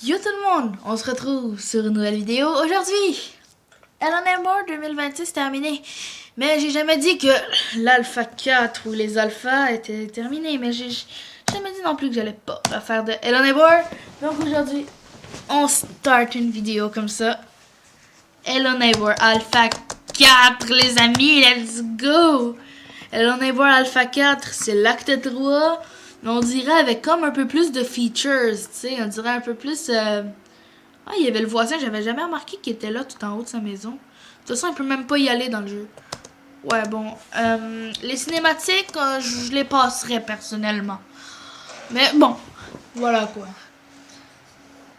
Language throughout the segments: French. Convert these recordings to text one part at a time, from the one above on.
Yo tout le monde, on se retrouve sur une nouvelle vidéo aujourd'hui. LNMR 2026 est terminé. Mais j'ai jamais dit que l'Alpha 4 ou les alphas étaient terminés. Mais j'ai jamais dit non plus que j'allais pas faire de LNMR. Donc aujourd'hui, on start une vidéo comme ça. LNMR Alpha 4 les amis, let's go. LNMR Alpha 4, c'est l'acte 3. Mais on dirait avec comme un peu plus de features, tu sais, on dirait un peu plus... Ah, il y avait le voisin, j'avais jamais remarqué qu'il était là tout en haut de sa maison. De toute façon, il peut même pas y aller dans le jeu. Ouais, bon. Les cinématiques, je les passerai personnellement. Mais bon, voilà quoi.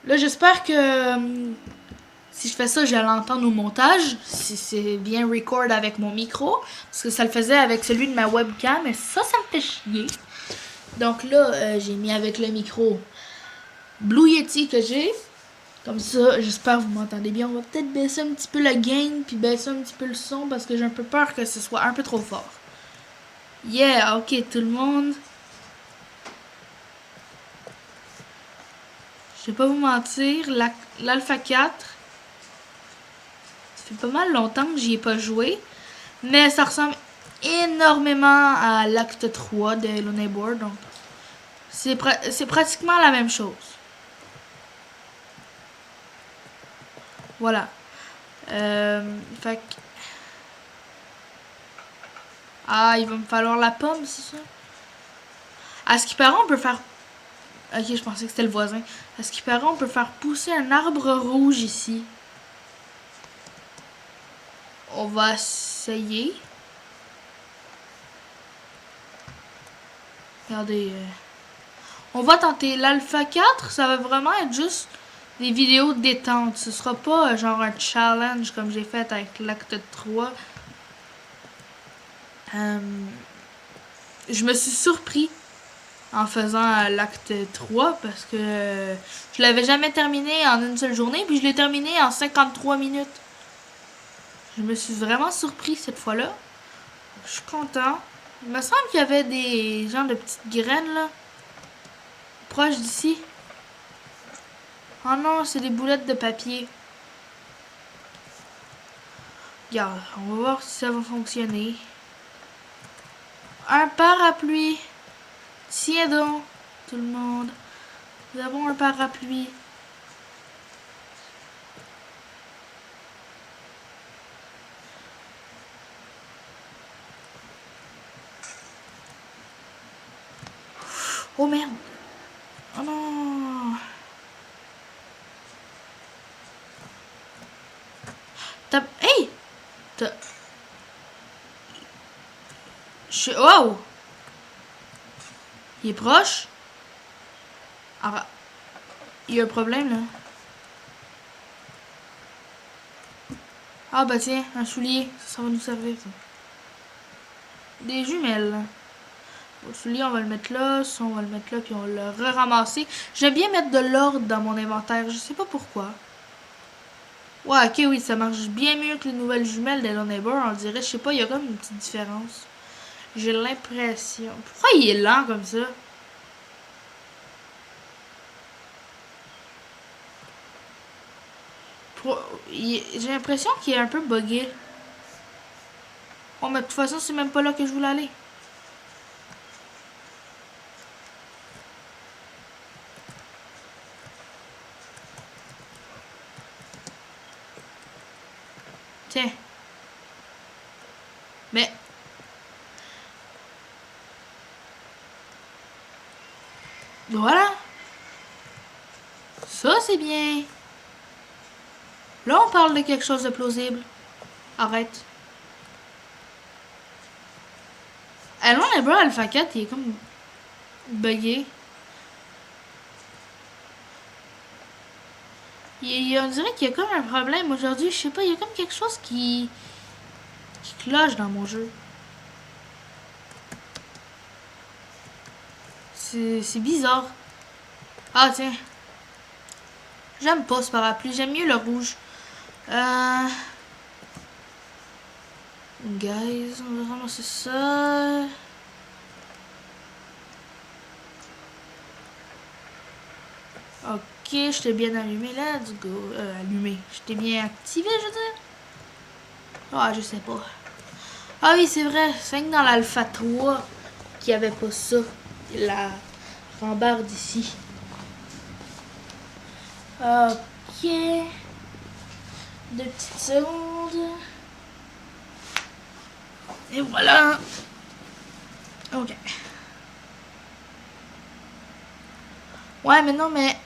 Là, j'espère que si je fais ça, je l'entendre au montage. Si c'est bien record avec mon micro. Parce que ça le faisait avec celui de ma webcam. Mais ça me fait chier. Donc là, j'ai mis avec le micro Blue Yeti que j'ai. Comme ça, j'espère que vous m'entendez bien. On va peut-être baisser un petit peu le gain, puis baisser un petit peu le son, parce que j'ai un peu peur que ce soit un peu trop fort. Yeah, ok tout le monde. Je vais pas vous mentir, l'Alpha 4, ça fait pas mal longtemps que j'y ai pas joué, mais ça ressemble énormément à l'acte 3 de Lonely donc c'est pratiquement la même chose. Voilà. Fait que... Ah, il va me falloir la pomme, c'est ça? À ce qui paraît, on peut faire... Ok, je pensais que c'était le voisin. À ce qui paraît, on peut faire pousser un arbre rouge ici. On va essayer. Regardez. On va tenter. L'Alpha 4, ça va vraiment être juste des vidéos de détente. Ce sera pas genre un challenge comme j'ai fait avec l'acte 3. Je me suis surpris en faisant l'acte 3 parce que je l'avais jamais terminé en une seule journée, puis je l'ai terminé en 53 minutes. Je me suis vraiment surpris cette fois-là. Je suis content. Il me semble qu'il y avait des genres de petites graines là, proches d'ici. Oh non, c'est des boulettes de papier. Regarde, on va voir si ça va fonctionner. Un parapluie. Tiens donc, tout le monde. Nous avons un parapluie. Oh merde. Oh non. Hey! Wow! Il est proche. Ah, il y a un problème là. Ah bah tiens, un soulier. Ça va nous servir ça. Des jumelles. Le soulier, on va le mettre là. Ça, on va le mettre là. Puis on va le ramasser. J'aime bien mettre de l'ordre dans mon inventaire. Je sais pas pourquoi. Ouais, ok, oui, ça marche bien mieux que les nouvelles jumelles d'Hello Neighbor. On dirait, je sais pas, il y a comme une petite différence. J'ai l'impression. Pourquoi il est lent comme ça? J'ai l'impression qu'il est un peu buggé. Oh, mais de toute façon, c'est même pas là que je voulais aller. Tiens. Mais... Voilà. Ça, c'est bien. Là, on parle de quelque chose de plausible. Arrête. Allons, le bras Alpha 4, il est comme buggé. On dirait qu'il y a comme un problème aujourd'hui. Je sais pas, il y a comme quelque chose qui cloche dans mon jeu. C'est bizarre. Ah, tiens. J'aime pas ce parapluie. J'aime mieux le rouge. Guys, on va ramasser ça. Ok, je t'ai bien allumé, let's go. Allumé. Je t'ai bien activé, je veux dire. Ah, je sais pas. Ah oui, c'est vrai. C'est que dans l'Alpha 3 qu'il n'y avait pas ça. La rambarde ici. Ok. 2 petites secondes. Et voilà. Ok. Ouais, mais non, mais...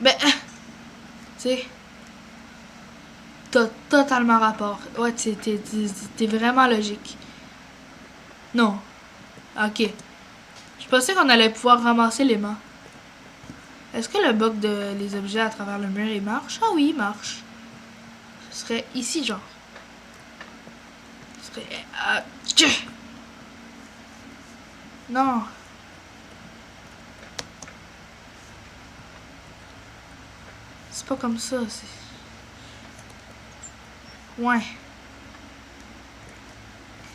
Ben, tu sais... T'as totalement rapport. Ouais, t'es vraiment logique. Non. Ok. Je pensais qu'on allait pouvoir ramasser les mains. Est-ce que le bug de les objets à travers le mur, il marche? Ah oui, il marche. Ce serait ici, genre. Ce serait... Non. C'est pas comme ça, c'est... Ouais.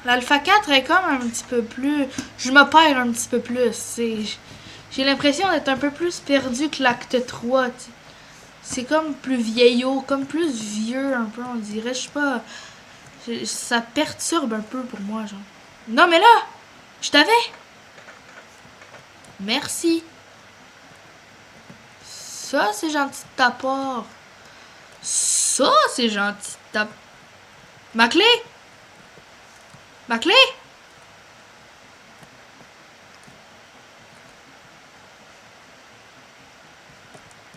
L'Alpha 4 est comme un petit peu plus... Je me perds un petit peu plus. J'ai l'impression d'être un peu plus perdu que l'acte 3. T'sais. C'est comme plus vieillot, comme plus vieux un peu, on dirait. Je sais pas... Ça perturbe un peu pour moi, genre. Non, mais là! Je t'avais! Merci. Ça, c'est gentil de ta part. Ça, c'est gentil de ta... Ma clé? Ma clé?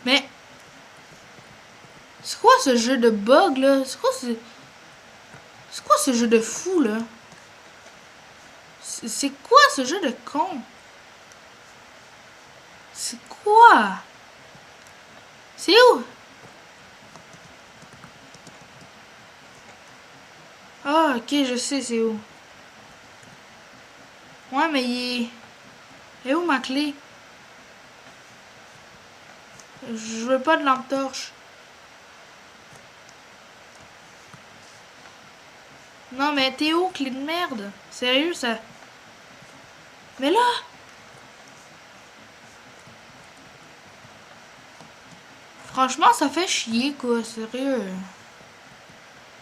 Mais... C'est quoi ce jeu de bug, là? C'est quoi ce jeu de fou, là? C'est quoi ce jeu de con? C'est quoi? C'est où? Ah, ok, je sais c'est où. Ouais, mais il est où ma clé? Je veux pas de lampe torche. Non, mais t'es où, clé de merde? Sérieux, ça... Mais là... Franchement, ça fait chier, quoi, sérieux.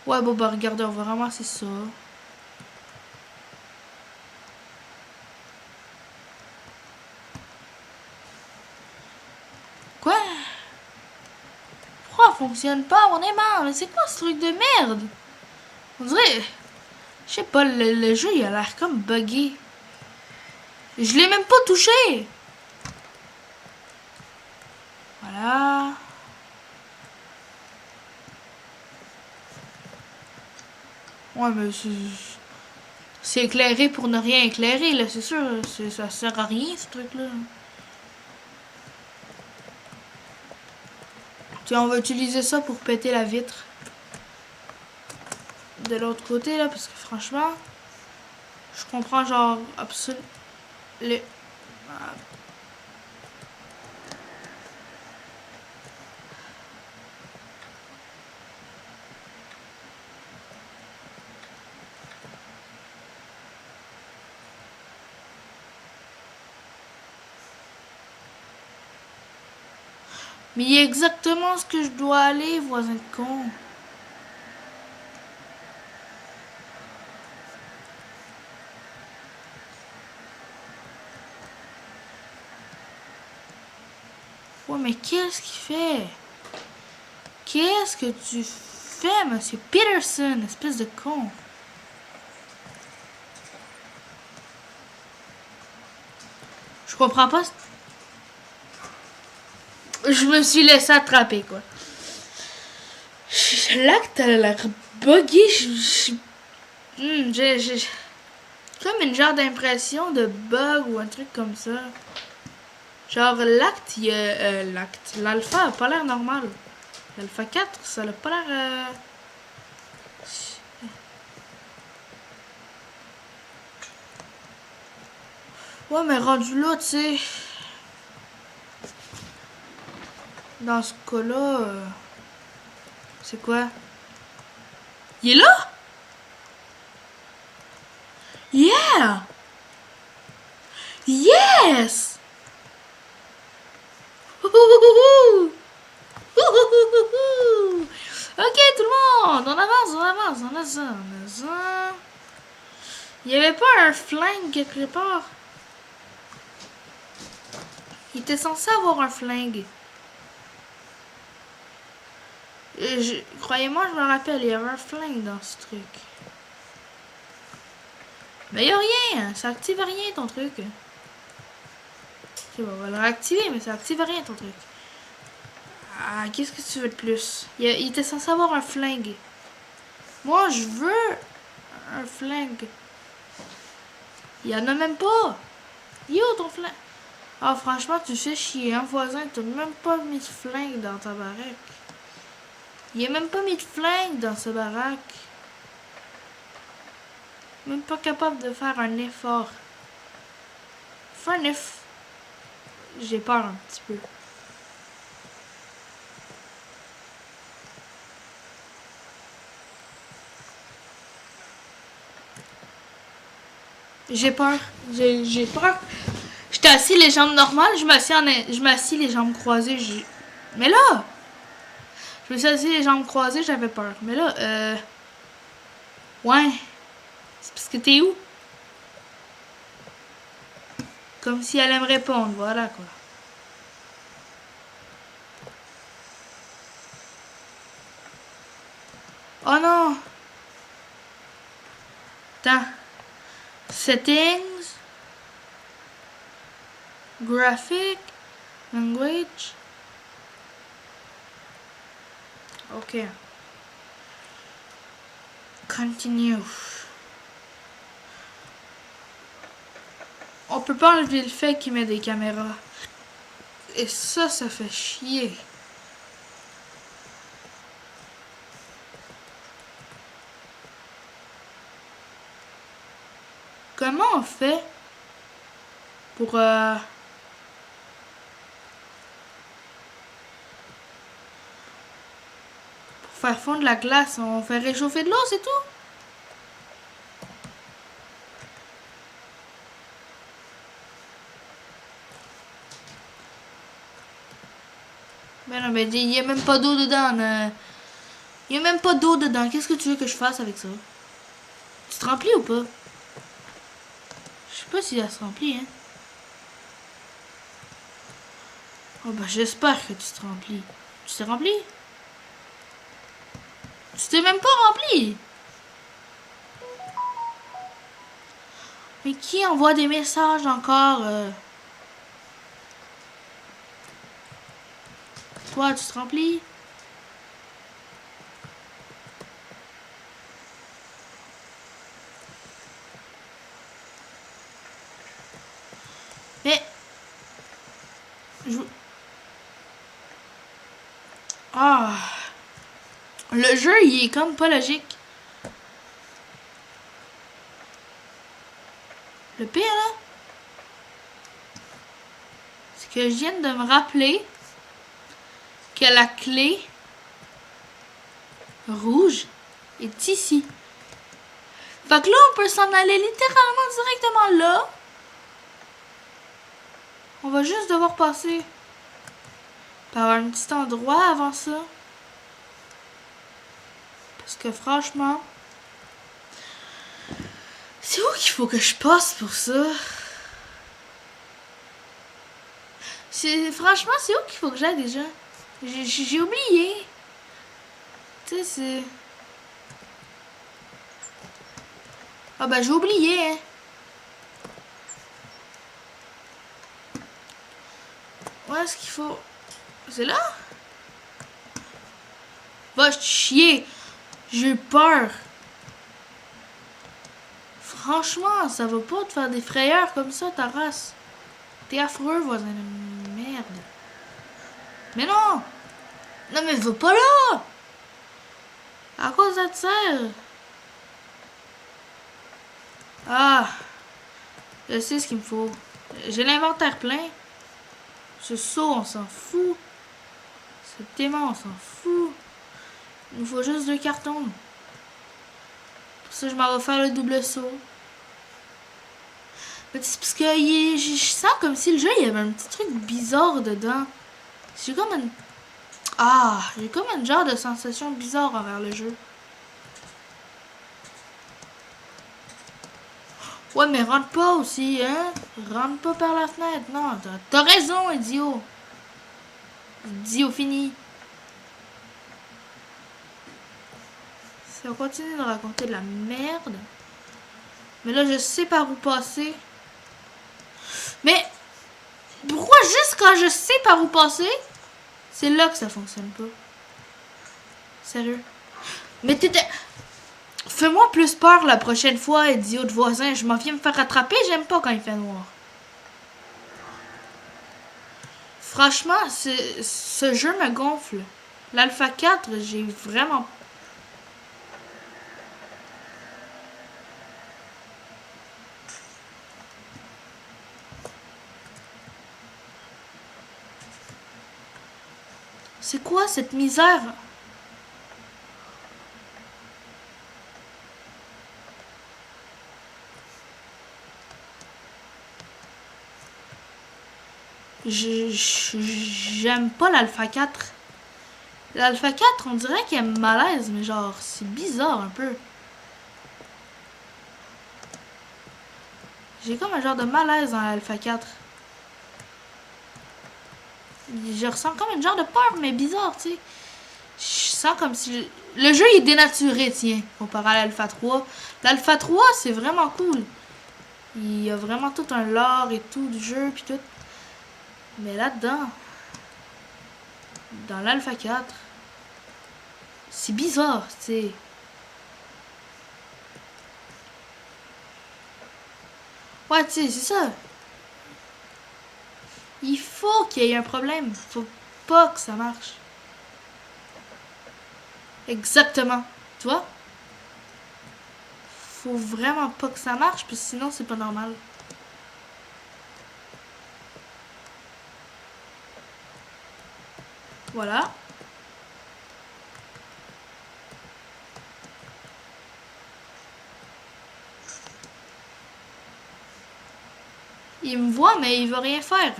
Ouais, bon, bah, regardez, on va ramasser ça. Quoi? Pourquoi ça fonctionne pas, mon aimant? Mais c'est quoi ce truc de merde? On dirait... Je sais pas, le jeu, il a l'air comme buggé. Je l'ai même pas touché. Voilà. Ouais, mais c'est éclairé pour ne rien éclairer, là, c'est sûr. Ça sert à rien, ce truc-là. Tiens, on va utiliser ça pour péter la vitre. De l'autre côté, là, parce que franchement, je comprends, genre, absolument... Les... Mais il y a exactement ce que je dois aller, voisin de con. Ouais, mais qu'est-ce qu'il fait? Qu'est-ce que tu fais, monsieur Peterson, espèce de con? Je comprends pas. Je me suis laissé attraper, quoi. Là que t'as l'air buggé, j'ai comme une genre d'impression de bug ou un truc comme ça. Genre l'alpha a pas l'air normal. L'alpha 4, ça a pas l'air... Ouais, mais rendu là, tu sais... Dans ce cas-là... C'est quoi? Il est là? Yeah! Yes! Ouhouhouhou. Ouhouhouhou. Ok, tout le monde, on avance, on avance, on a ça, on a ça. Il y avait pas un flingue quelque part? Il était censé avoir un flingue. Croyez-moi, je me rappelle, il y avait un flingue dans ce truc. Mais il y a rien, ça active rien ton truc. Ok, bon, on va le réactiver, mais ça active rien ton truc. Ah, qu'est-ce que tu veux de plus? Il était censé avoir un flingue. Moi, je veux un flingue. Il y en a même pas. Yo, ton flingue. Ah, franchement, tu fais chier, hein, voisin. T'as même pas mis de flingue dans ta baraque. Il a même pas mis de flingue dans sa baraque. Même pas capable de faire un effort. Fais un effort. J'ai peur un petit peu. J'ai peur. J'ai peur. J'étais assis les jambes normales. Je m'assis les jambes croisées. Mais là, je me suis assis les jambes croisées. J'avais peur. Mais là, ouais. C'est parce que t'es où? Comme si elle allait me répondre. Voilà quoi. Oh non. Attends. Settings. Graphic. Language. Ok. Continue. On peut pas enlever le fait qu'il met des caméras. Et ça fait chier. Comment on fait pour faire fondre la glace? On fait réchauffer de l'eau, c'est tout? Ben non, mais il n'y a même pas d'eau dedans. Il n'y a même pas d'eau dedans. Qu'est-ce que tu veux que je fasse avec ça? Tu te remplis ou pas? Je sais pas si elle se remplit, hein. Oh bah j'espère que tu te remplis. Tu t'es rempli? Tu t'es même pas rempli? Mais qui envoie des messages encore? Toi, tu te remplis? Mais... Ah... Le jeu, il est comme pas logique. Le pire, là, c'est que je viens de me rappeler que la clé rouge est ici. Fait que là, on peut s'en aller littéralement directement là. On va juste devoir passer par un petit endroit avant ça. Parce que franchement... C'est où qu'il faut que je passe pour ça? Franchement, c'est où qu'il faut que j'aille déjà? J'ai oublié. Tu sais, c'est... Ah bah j'ai oublié, hein. Où est-ce qu'il faut... C'est là? Va chier. J'ai peur. Franchement, ça va pas te faire des frayeurs comme ça, ta race. T'es affreux, voisin de merde. Mais non! Non mais va pas là! À quoi ça te sert? Ah! Je sais ce qu'il me faut. J'ai l'inventaire plein. Ce seau, on s'en fout. Ce aimant, on s'en fout. Il nous faut juste 2 cartons. Pour ça, je m'en vais faire le double saut. Mais c'est parce que je sens comme si le jeu, il y avait un petit truc bizarre dedans. J'ai comme une... Ah, j'ai comme une genre de sensation bizarre envers le jeu. Ouais, mais rentre pas aussi, hein? Rentre pas par la fenêtre, non. T'as raison, idiot. Idiot fini. Ça continue de raconter de la merde. Mais là, je sais par où passer. Mais pourquoi juste quand je sais par où passer, c'est là que ça fonctionne pas? Sérieux? Mais t'étais... Fais-moi plus peur la prochaine fois, idiot de voisin. Je m'en viens me faire rattraper, j'aime pas quand il fait noir. Franchement, ce jeu me gonfle. L'Alpha 4, j'ai vraiment... C'est quoi cette misère? J'aime pas l'Alpha 4. L'Alpha 4, on dirait qu'il y a un malaise, mais genre, c'est bizarre un peu. J'ai comme un genre de malaise dans l'Alpha 4. Je ressens comme un genre de peur, mais bizarre, tu sais. Je sens comme si... Le jeu est dénaturé, tiens, comparé à l'Alpha 3. L'Alpha 3, c'est vraiment cool. Il y a vraiment tout un lore et tout du jeu, puis tout. Mais là-dedans, dans l'Alpha 4, c'est bizarre, tu sais. Ouais, tu sais, c'est ça. Il faut qu'il y ait un problème. Faut pas que ça marche. Exactement. Tu vois? Faut vraiment pas que ça marche, parce que sinon c'est pas normal. Voilà. Il me voit, mais il veut rien faire.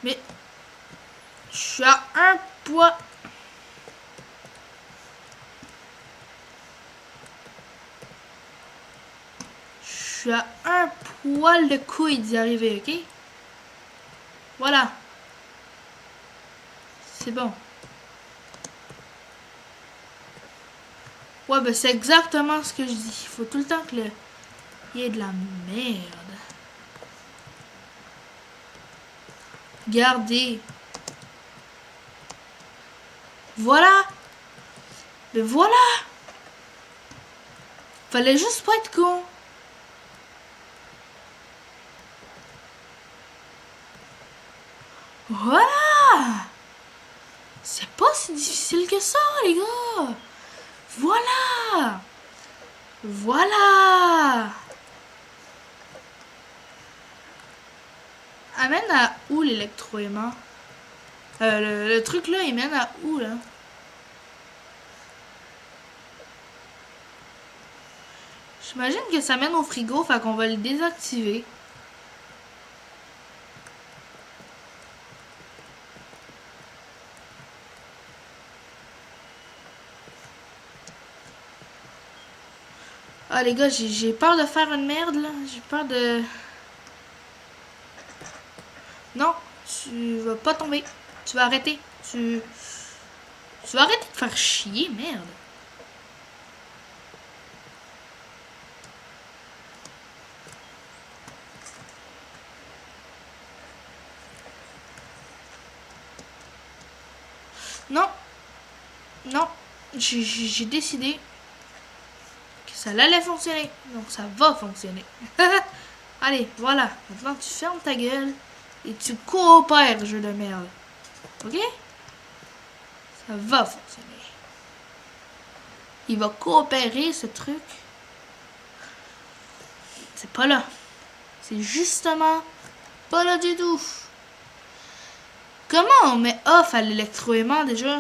Mais je suis à un poids. Je suis à un poil de couille d'y arriver, ok? Voilà. C'est bon. Ouais, ben c'est exactement ce que je dis. Il faut tout le temps que il y ait de la merde. Regardez. Voilà. Mais voilà. Fallait juste pas être con. Voilà. C'est pas si difficile que ça, les gars. Voilà. Voilà. Amène à où l'électroaimant? Le truc là, il mène à où là? J'imagine que ça mène au frigo, fait qu'on va le désactiver. Ah les gars, j'ai peur de faire une merde là. J'ai peur de... Non, tu vas pas tomber. Tu vas arrêter. Tu vas arrêter de faire chier, merde. Non. Non. J'ai décidé que ça allait fonctionner. Donc ça va fonctionner. Allez, voilà. Maintenant tu fermes ta gueule et tu coopères, jeu de merde. Ok? Ça va fonctionner. Il va coopérer, ce truc. C'est pas là. C'est justement pas là du tout. Comment on met off à l'électroaimant déjà?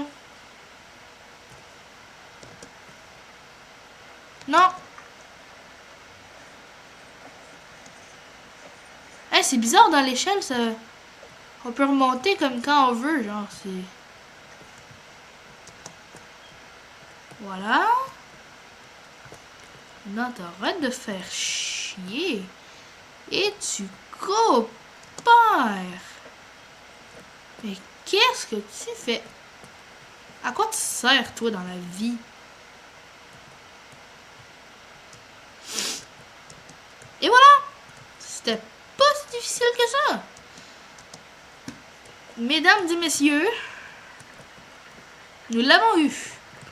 Non. Hey, c'est bizarre dans l'échelle, ça. On peut remonter comme quand on veut, genre, c'est... Voilà. Non, t'arrêtes de faire chier. Et tu coopères. Mais qu'est-ce que tu fais? À quoi tu sers, toi, dans la vie? Et voilà! C'était pas si difficile que ça. Mesdames et messieurs, nous l'avons eu.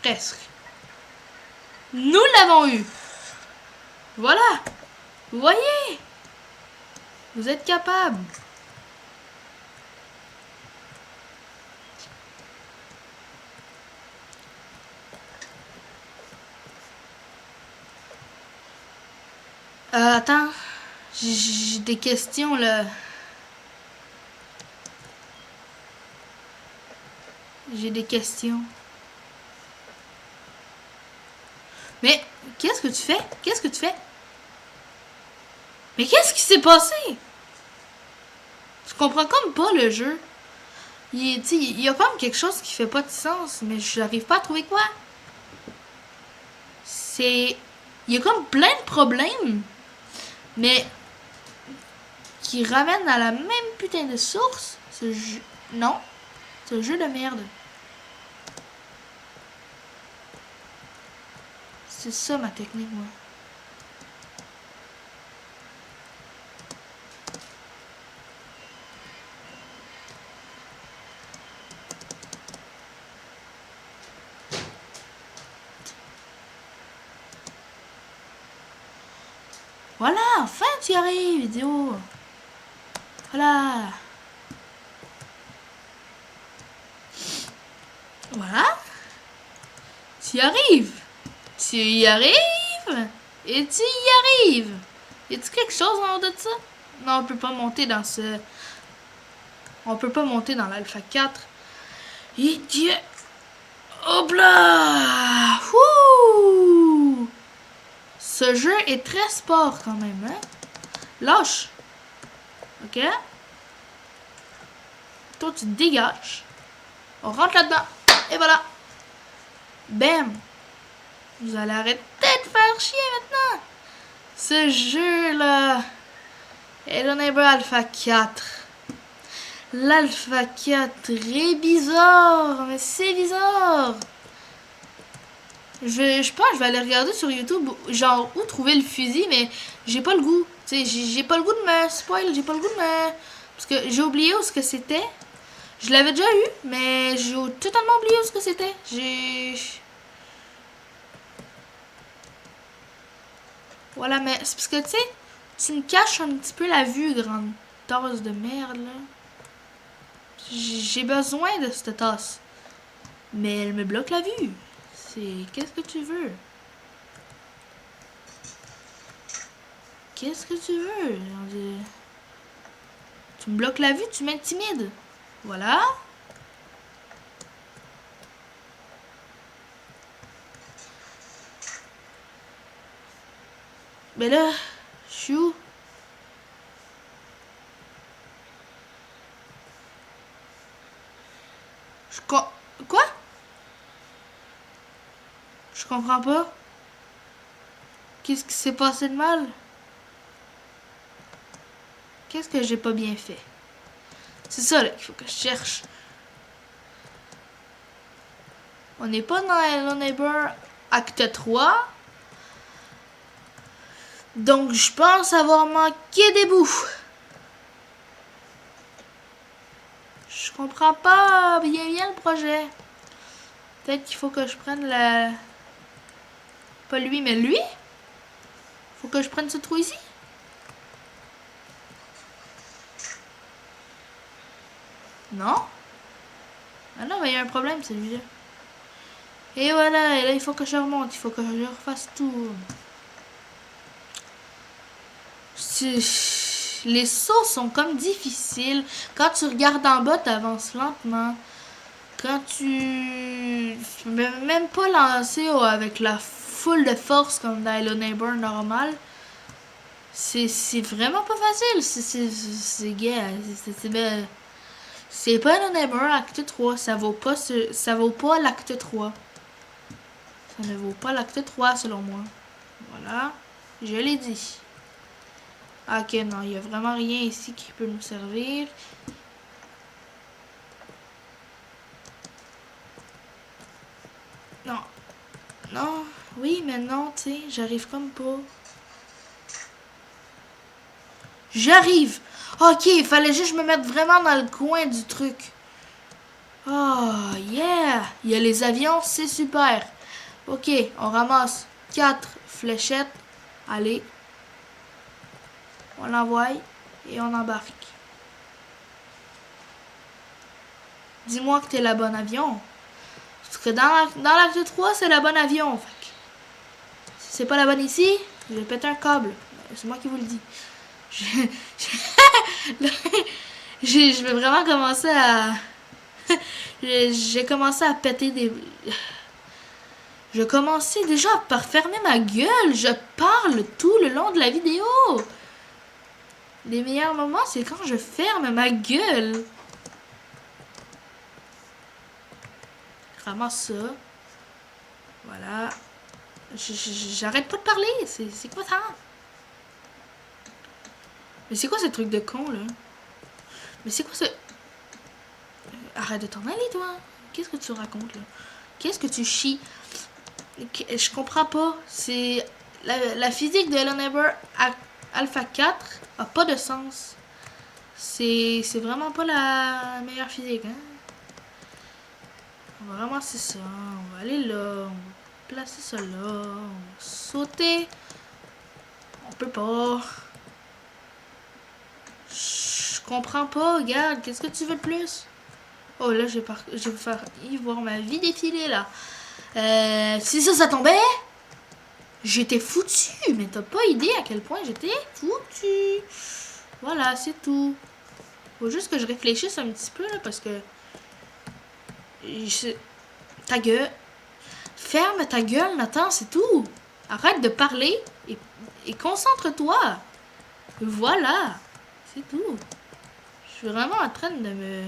Presque. Nous l'avons eu. Voilà. Vous voyez? Vous êtes capables. Attends. J'ai des questions, là. J'ai des questions. Mais, qu'est-ce que tu fais? Qu'est-ce que tu fais? Mais qu'est-ce qui s'est passé? Je comprends comme pas le jeu. Il y a comme quelque chose qui fait pas de sens, mais je n'arrive pas à trouver quoi. C'est... Il y a comme plein de problèmes, mais qui ramènent à la même putain de source. Ce jeu... Non. C'est un jeu de merde. C'est ça ma technique, moi. Voilà, enfin tu y arrives, vidéo. Voilà. Voilà. Tu y arrives. Tu y arrives. Et tu y arrives. Y a-t-il quelque chose en haut de ça? Non, on peut pas monter dans ce... On peut pas monter dans l'Alpha 4. Idiot. Hop là. Wouh. Ce jeu est très sport quand même, hein? Lâche. Ok? Toi, tu te dégages. On rentre là-dedans. Et voilà. Bam. Vous allez arrêter de faire chier maintenant. Ce jeu-là. Hello Neighbor Alpha 4. L'Alpha 4 est bizarre. Mais c'est bizarre. Je pense que je vais aller regarder sur YouTube, genre, où trouver le fusil, mais j'ai pas le goût. Tu sais, j'ai pas le goût de me spoil, j'ai pas le goût de me... Parce que j'ai oublié où ce que c'était. Je l'avais déjà eu, mais j'ai totalement oublié où ce que c'était. Voilà, mais c'est parce que, tu sais, tu me caches un petit peu la vue, grande tasse de merde, là. J'ai besoin de cette tasse. Mais elle me bloque la vue. C'est... Qu'est-ce que tu veux? Qu'est-ce que tu veux? Tu me bloques la vue, tu m'intimides. Voilà. Mais là, je suis où? Quoi? Je comprends pas. Qu'est-ce qui s'est passé de mal? Qu'est-ce que j'ai pas bien fait? C'est ça là qu'il faut que je cherche. On n'est pas dans Hello Neighbor Acte 3. Donc je pense avoir manqué des bouts. Je comprends pas bien le projet. Peut-être qu'il faut que je prenne la... Pas lui, mais lui? Faut que je prenne ce trou ici? Non? Ah non, mais il y a un problème, celui-là. Et voilà, et là, il faut que je remonte. Il faut que je refasse tout. Les sauts sont comme difficiles. Quand tu regardes en bas, tu avances lentement. Quand tu peux même pas lancer avec la full de force comme dans Hello Neighbor normal. C'est vraiment pas facile. C'est gay. C'est pas Hello Neighbor acte 3. Ça vaut pas l'acte 3. Ça ne vaut pas l'acte 3 selon moi. Voilà. Je l'ai dit. Ok, non, il n'y a vraiment rien ici qui peut nous servir. Non. Non. Oui, mais non, tu sais, j'arrive comme pas. J'arrive. Ok, il fallait juste me mettre vraiment dans le coin du truc. Oh, yeah. Il y a les avions, c'est super. Ok, on ramasse 4 fléchettes. Allez. On l'envoie et on embarque. Dis-moi que t'es la bonne avion. Parce que dans l'acte 3, c'est la bonne avion. Si c'est pas la bonne ici, je vais péter un câble. C'est moi qui vous le dis. Je vais vraiment commencer à... J'ai commencé à péter des... Je commençais déjà par fermer ma gueule. Je parle tout le long de la vidéo. Les meilleurs moments, c'est quand je ferme ma gueule. Ramasse ça. Voilà. J'arrête pas de parler. C'est quoi ça? Mais c'est quoi ce truc de con, là? Mais c'est quoi ce... Arrête de t'en aller, toi. Qu'est-ce que tu racontes, là? Qu'est-ce que tu chies? Je comprends pas. C'est... La physique de Hello Neighbor Alpha 4 a pas de sens. C'est vraiment pas la meilleure physique, hein? On va ramasser ça. On va aller là. On va placer ça là. On va sauter. On peut pas. Je comprends pas. Regarde, qu'est-ce que tu veux de plus? Oh là, je vais faire voir ma vie défiler là. Si ça tombait, j'étais foutu. Mais t'as pas idée à quel point j'étais foutu. Voilà, c'est tout. Faut juste que je réfléchisse un petit peu là parce que... Ta gueule. Ferme ta gueule, Nathan, c'est tout. Arrête de parler et concentre-toi. Voilà. C'est tout. Je suis vraiment en train de me...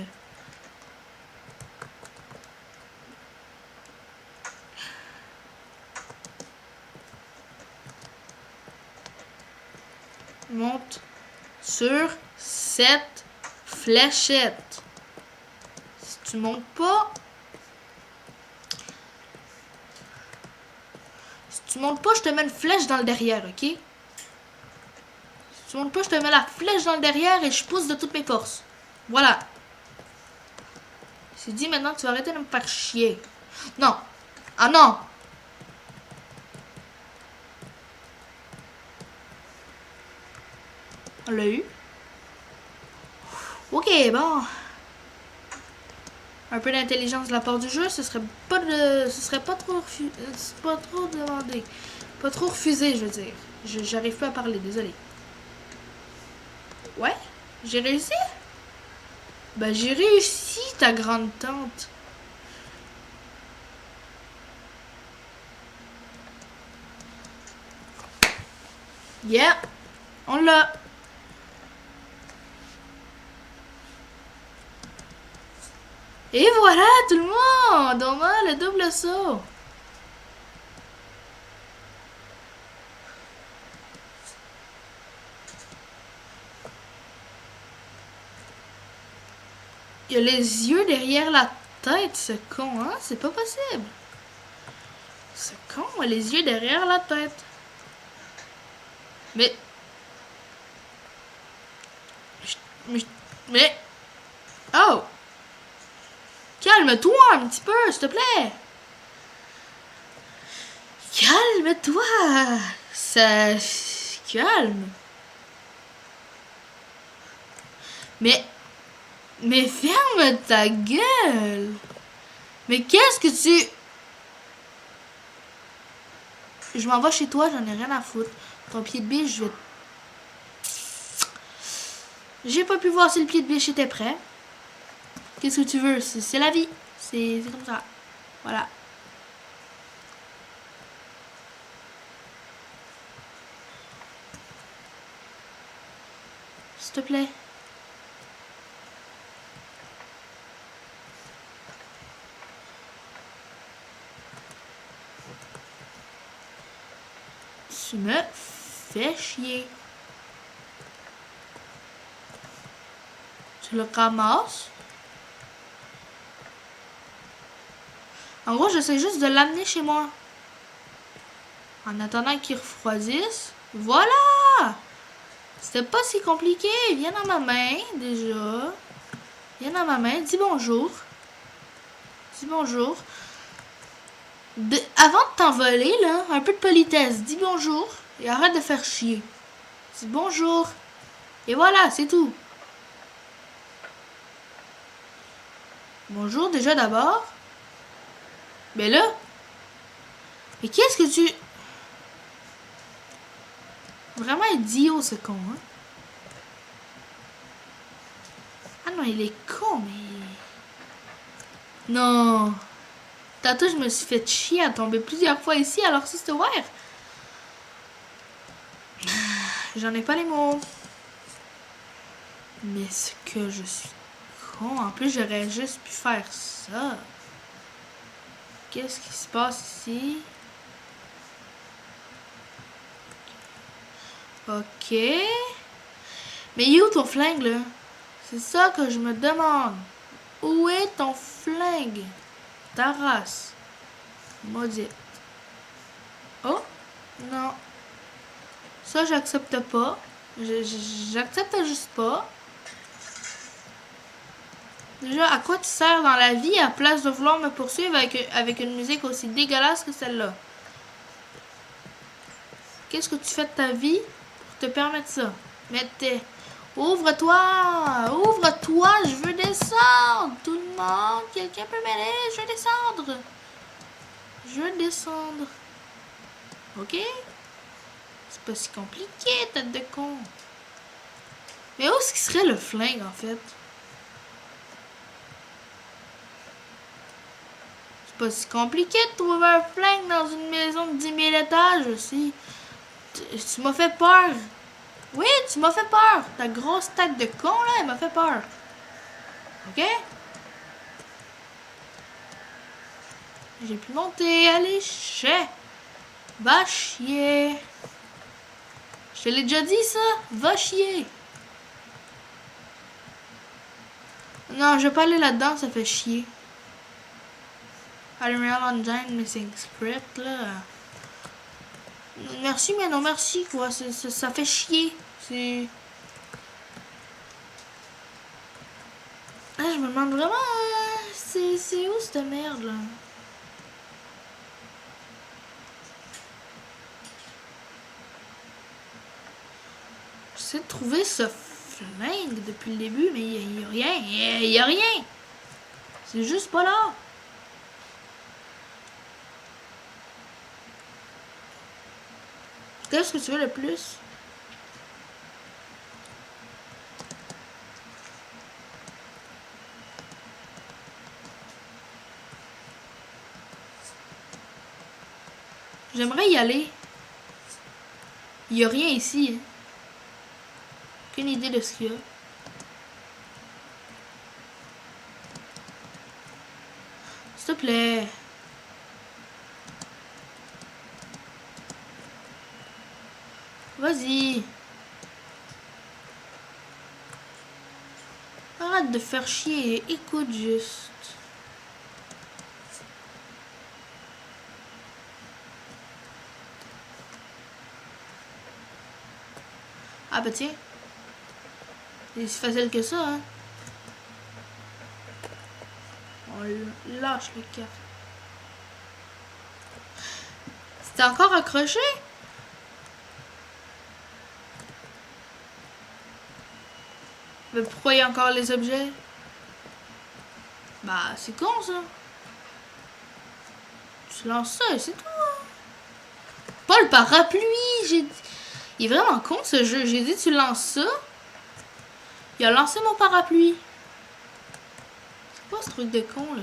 Monte sur cette fléchette. Si tu montes pas... Si tu montes pas, je te mets une flèche dans le derrière, ok? Si tu montes pas, je te mets la flèche dans le derrière et je pousse de toutes mes forces. Voilà. C'est dit, maintenant tu vas arrêter de me faire chier. Non. Ah non. On l'a eu. Ok, bon. Un peu d'intelligence de la part du jeu, ce serait pas trop demandé. Pas trop refusé, je veux dire. J'arrive pas à parler, désolé. Ouais, j'ai réussi? Ben, j'ai réussi, ta grande tante. Yeah, on l'a. Et voilà, tout le monde! On a le double saut. Il a les yeux derrière la tête, ce con, hein? C'est pas possible. Ce con a les yeux derrière la tête. Mais... Mais... Oh! Calme-toi un petit peu, s'il te plaît. Calme-toi. Ça... Calme. Mais ferme ta gueule. Mais qu'est-ce que tu... Je m'en vais chez toi, j'en ai rien à foutre. Ton pied de biche, je vais... J'ai pas pu voir si le pied de biche était prêt. Qu'est-ce que tu veux? C'est la vie. C'est comme ça. Voilà. S'il te plaît. Tu me fais chier. Tu le ramasses. En gros, j'essaie juste de l'amener chez moi. En attendant qu'il refroidisse. Voilà! C'était pas si compliqué. Viens dans ma main, déjà. Viens dans ma main. Dis bonjour. Dis bonjour. Avant de t'envoler, là, un peu de politesse. Dis bonjour. Et arrête de faire chier. Dis bonjour. Et voilà, c'est tout. Bonjour, déjà d'abord. Mais là. Mais qu'est-ce que tu... Vraiment idiot, ce con, hein. Ah non, il est con, mais... Non. Tantôt, je me suis fait chier à tomber plusieurs fois ici, alors si c'était ouvert. J'en ai pas les mots. Mais ce que je suis con. En plus, j'aurais juste pu faire ça. Qu'est-ce qui se passe ici? Ok. Mais il est où ton flingue, là? C'est ça que je me demande. Où est ton flingue? Ta race. Maudite. Oh? Non. Ça, j'accepte pas. J'accepte juste pas. Déjà, à quoi tu sers dans la vie à place de vouloir me poursuivre avec une musique aussi dégueulasse que celle-là? Qu'est-ce que tu fais de ta vie pour te permettre ça? Ouvre-toi! Ouvre-toi! Je veux descendre! Tout le monde! Quelqu'un peut m'aider? Je veux descendre! Je veux descendre. Ok? C'est pas si compliqué, tête de con. Mais où est-ce qu'il serait le flingue, en fait? C'est pas si compliqué de trouver un flingue dans une maison de 10 000 étages aussi. Tu m'as fait peur. Oui, tu m'as fait peur. Ta grosse tête de con, là, elle m'a fait peur. Ok? J'ai pu monter. Allez, chais. Va chier. Je te l'ai déjà dit, ça? Va chier. Non, je vais pas aller là-dedans, ça fait chier. Unreal Engine Missing Script, là. Merci, mais non merci, quoi. Ça fait chier. C'est... Ah, je me demande vraiment... c'est où cette merde, là? J'essaie de trouver ce flingue depuis le début, mais il y a rien. Il y a rien. C'est juste pas là. Qu'est-ce que tu veux le plus? J'aimerais y aller. Il y a rien ici. Hein. Aucune idée de ce qu'il y a. S'il te plaît. Vas-y. Arrête de faire chier et écoute juste. Ah bah tiens. C'est si facile que ça, hein. On lâche le café. C'était encore accroché? Mais pourquoi il y a encore les objets? Bah, c'est con, ça. Tu lances ça et c'est tout, hein. Pas le parapluie, j'ai dit. Il est vraiment con, ce jeu. J'ai dit, tu lances ça. Il a lancé mon parapluie. C'est quoi ce truc de con, là?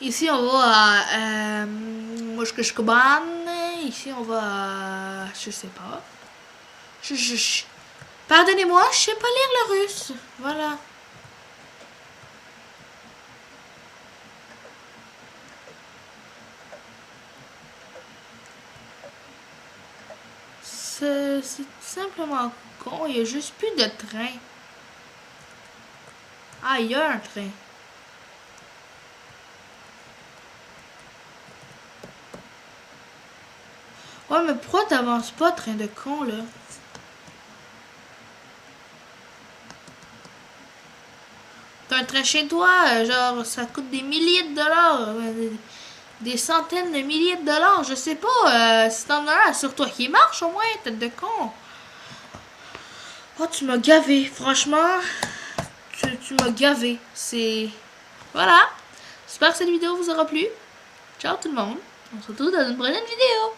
Ici, on va à Moi, je commande. Ici, on va... je sais pas. Pardonnez-moi, je sais pas lire le russe. Voilà. C'est simplement con. Il y a juste plus de train. Ah, il y a un train. Ouais, mais pourquoi t'avances pas, train de con, là? T'as un train chez toi, genre, ça coûte des milliers de dollars. Des centaines de milliers de dollars, je sais pas. Si t'en as un sur toi qui marche, au moins, tête de con. Oh, tu m'as gavé, franchement. Tu m'as gavé. C'est... Voilà. J'espère que cette vidéo vous aura plu. Ciao tout le monde. On se retrouve dans une prochaine vidéo.